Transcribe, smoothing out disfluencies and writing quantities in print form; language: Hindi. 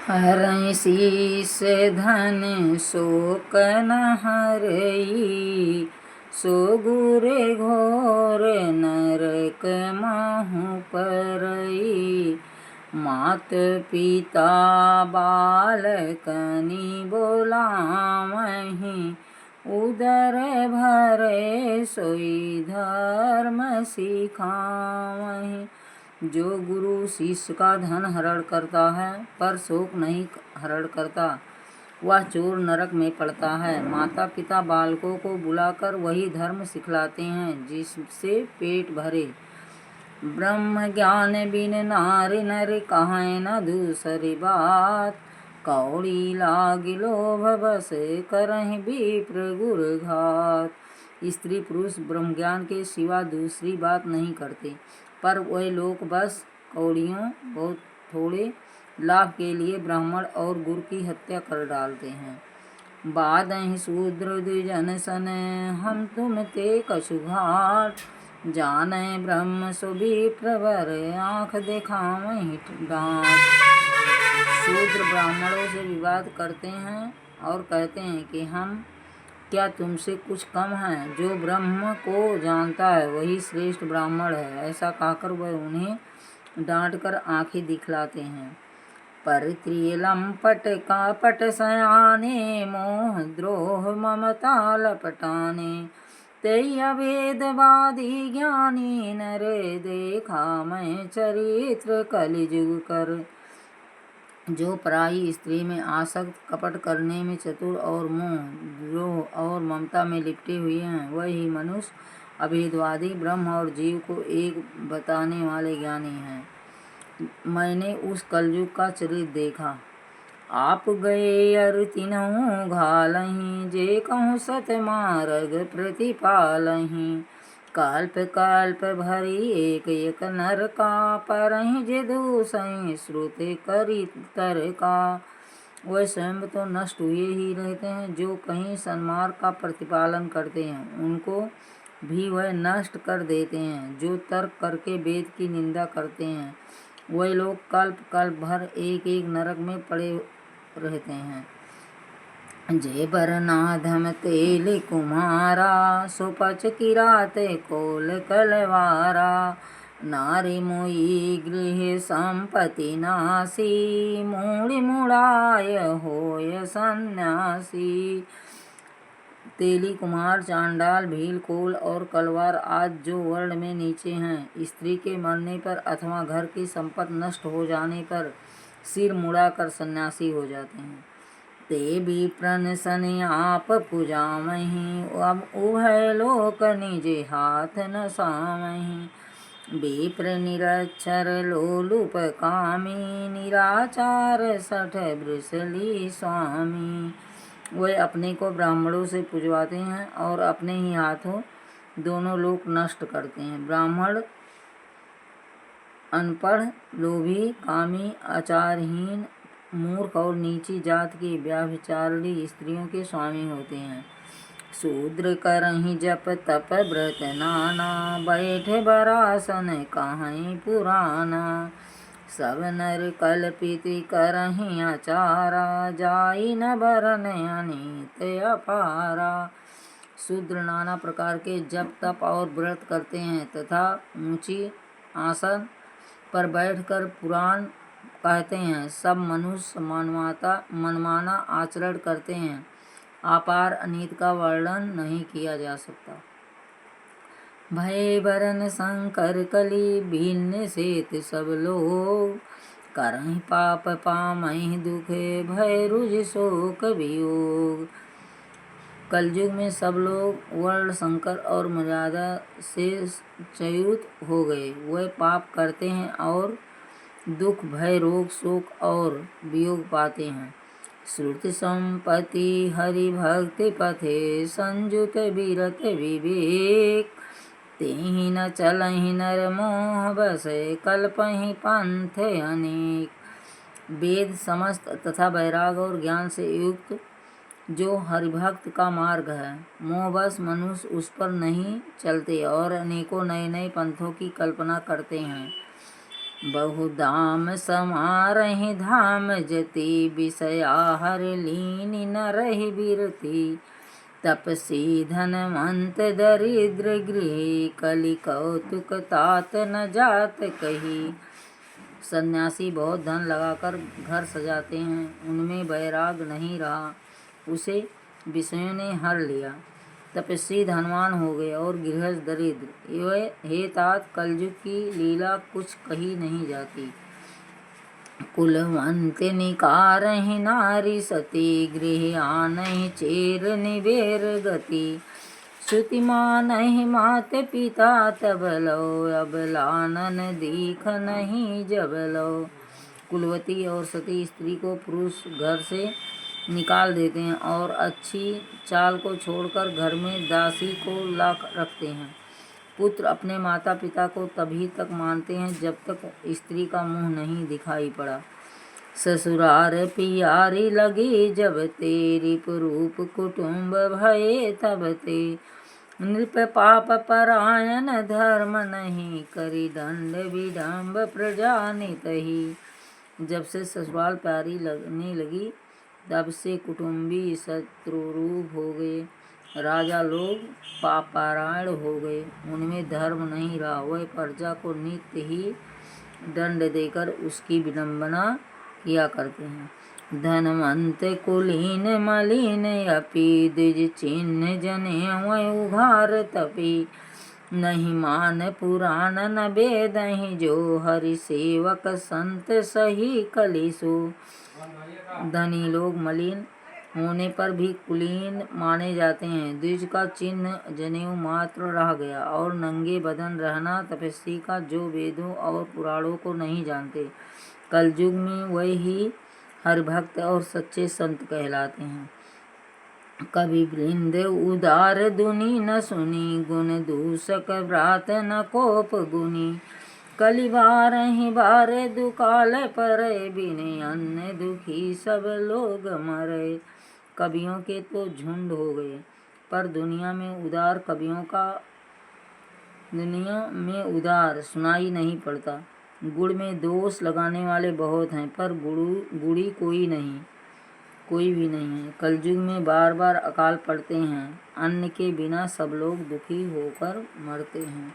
हरहि शीस धन शोक न हरई, सो गुर घोर नरक महु परई। मात पिता बालकनि बोलावहीं, उदर भरे सोई धर्म सिखावहीं। जो गुरु शिष्य का धन हरण करता है पर शोक नहीं हरण करता, वह चोर नरक में पड़ता है। माता पिता बालकों को बुलाकर वही धर्म सिखलाते हैं जिससे पेट भरे। ब्रह्म ज्ञान बिन नारी नर कहाय न दूसरी बात, कौड़ी लाग लोभ बस करहि विप्र गुर घात। स्त्री पुरुष ब्रह्म ज्ञान के सिवा दूसरी बात नहीं करते, पर वे लोग बस कौड़ियों बहुत थोड़े लाभ के लिए ब्राह्मण और गुरु की हत्या कर डालते हैं। बादहि शूद्र द्विजन सन, हम तुम ते कछु घाट, जाने ब्रह्म सो विप्र वर आँख दिखावहीं डांट। शूद्र ब्राह्मणों से विवाद करते हैं और कहते हैं कि हम क्या तुमसे कुछ कम हैं? जो ब्रह्म को जानता है वही श्रेष्ठ ब्राह्मण है। ऐसा कहकर वह उन्हें डांटकर आंखें दिखलाते हैं। परत्रिय लंपट कापट सयाने, मोह द्रोह ममता लपटाने, तेई अभेदवादी ज्ञानी नर देखा मैं चरित्र कलिजुग कर। जो पराई स्त्री में आसक्त, कपट करने में चतुर और मोह द्रोह और ममता में लिपटे हुए हैं, वही मनुष्य अभेदवादी ब्रह्म और जीव को एक बताने वाले ज्ञानी हैं। मैंने उस कलयुग का चरित्र देखा। आप गए अर तिन्हु घालहीं, जे कहूँ सत मार्ग प्रतिपालहीं। कल्प कल्प भरी एक एक नरका, परहीं जे दूसहीं श्रुति करी तरका। वह स्वयं तो नष्ट हुए ही रहते हैं, जो कहीं सन्मार्ग का प्रतिपालन करते हैं उनको भी वह नष्ट कर देते हैं। जो तर्क करके वेद की निंदा करते हैं, वह लोग कल्प कल्प भर एक एक नरक में पड़े रहते हैं। जे बर नाधम तेल कुम्हारा, सो पच किराते कोल कलवारा। नारी मोई गृह संपत्ति नासी, मूढ़ मुड़ाय होय सन्यासी। तेली कुम्हार, चांडाल, भील, कोल और कलवार आदि जो वर्ण में नीचे हैं, स्त्री के मरने पर अथवा घर की संपत्ति नष्ट हो जाने पर सिर मुड़ाकर सन्यासी हो जाते हैं। ते विप्रन सन आप पुजावहीं, अब उभय लोक निजे हाथ न सावहीं। विप्र निरक्षर लोलुप कामी, निराचार सठ वृषली स्वामी। वे अपने को ब्राह्मणों से पुजवाते हैं और अपने ही हाथों दोनों लोक नष्ट करते हैं। ब्राह्मण अनपढ़, लोभी, कामी, आचारहीन, मूर्ख और नीची जात की व्यभिचारिणी स्त्रियों के स्वामी होते हैं। शूद्र करहीं जप तप व्रत नाना, बैठे बरासन कहीं पुराना। सब नर कल्पित करहीं आचारा, जाई न बरन अनीत अपारा। शूद्र नाना प्रकार के जप तप और व्रत करते हैं तथा ऊंची आसन पर बैठकर पुराण कहते हैं। सब मनुष्य मनमाना आचरण करते हैं। अपार अनीत का वर्णन नहीं किया जा सकता। भय बरन शंकर कली भिन्न सेत सब लोग, करहीं पाप पामहि दुख भय रुज शोक वियोग। कलयुग में सब लोग वर्ण संकर और मर्यादा से च्युत हो गए। वे पाप करते हैं और दुख भय रोग शोक और वियोग पाते हैं। श्रुति संपत्ति हरि भक्ति पथे, संजुत विरत विवेक। तेहि न चलहि नर मोह बसै, कल्पहि पंथ अनेक। वेद समस्त तथा वैराग और ज्ञान से युक्त जो हरिभक्त का मार्ग है, मोहवश मनुष्य उस पर नहीं चलते और अनेकों नए नए पंथों की कल्पना करते हैं। बहु दाम समारहि धाम जति विषया हर लीनी न रहि बिरती तपसी धनवंत दरिद्र गृह कलि कौतुक तात न जात कही। सन्यासी बहुत धन लगाकर घर सजाते हैं, उनमें वैराग नहीं रहा, उसे विषयों ने हर लिया। तपस्वी धनवान हो गए और गृहस्थ दरिद्र। ये हे तात, कलयुग की लीला कुछ कही नहीं जाती। कुलवंत निकारहि नारी सती गृह आनहि चेर निबेर गति श्रुति मानहि मात पिता तब लो अबलानन दीख नहीं जब लो। कुलवती और सती स्त्री को पुरुष घर से निकाल देते हैं और अच्छी चाल को छोड़कर घर में दासी को ला रखते हैं। पुत्र अपने माता पिता को तभी तक मानते हैं जब तक स्त्री का मुंह नहीं दिखाई पड़ा। ससुरार पियारी लगी जब तेरी रूप कुटुंब भये तब ते नृप पाप परायण धर्म नहीं करी दंड विडम्ब प्रजा नितही। जब से ससुराल प्यारी लगने लगी तब से कुटुंबी शत्रुरूप हो गए, राजा लोग पापरायण हो गए, उनमें धर्म नहीं रहा, वह प्रजा को नित्य ही दंड देकर उसकी विडंबना किया करते हैं। धनवंत कुलीन मलिन अपि द्विज चिन्ह जने वह उघार तपी नहीं मान पुराण न वेदहि जो हरि सेवक संत सही कलिसु। धनी लोग मलिन होने पर भी कुलीन माने जाते हैं, द्विज का चिन्ह जनेऊ मात्र रह गया और नंगे बदन रहना तपस्वी का जो वेदों और पुराणों को नहीं जानते। कलयुग में वही हरिभक्त और सच्चे संत कहलाते हैं। कवि वृंद उदार दुनि न सुनी गुण दूषक व्रात न कोप गुनी कलि बारहि बारे दुकाल परे बिने अन्य दुखी सब लोग मरे। कवियों के तो झुंड हो गए, पर दुनिया में उदार सुनाई नहीं पड़ता। गुड़ में दोष लगाने वाले बहुत हैं, पर गुड़ी कोई भी नहीं है। कलयुग में बार बार अकाल पड़ते हैं, अन्न के बिना सब लोग दुखी होकर मरते हैं।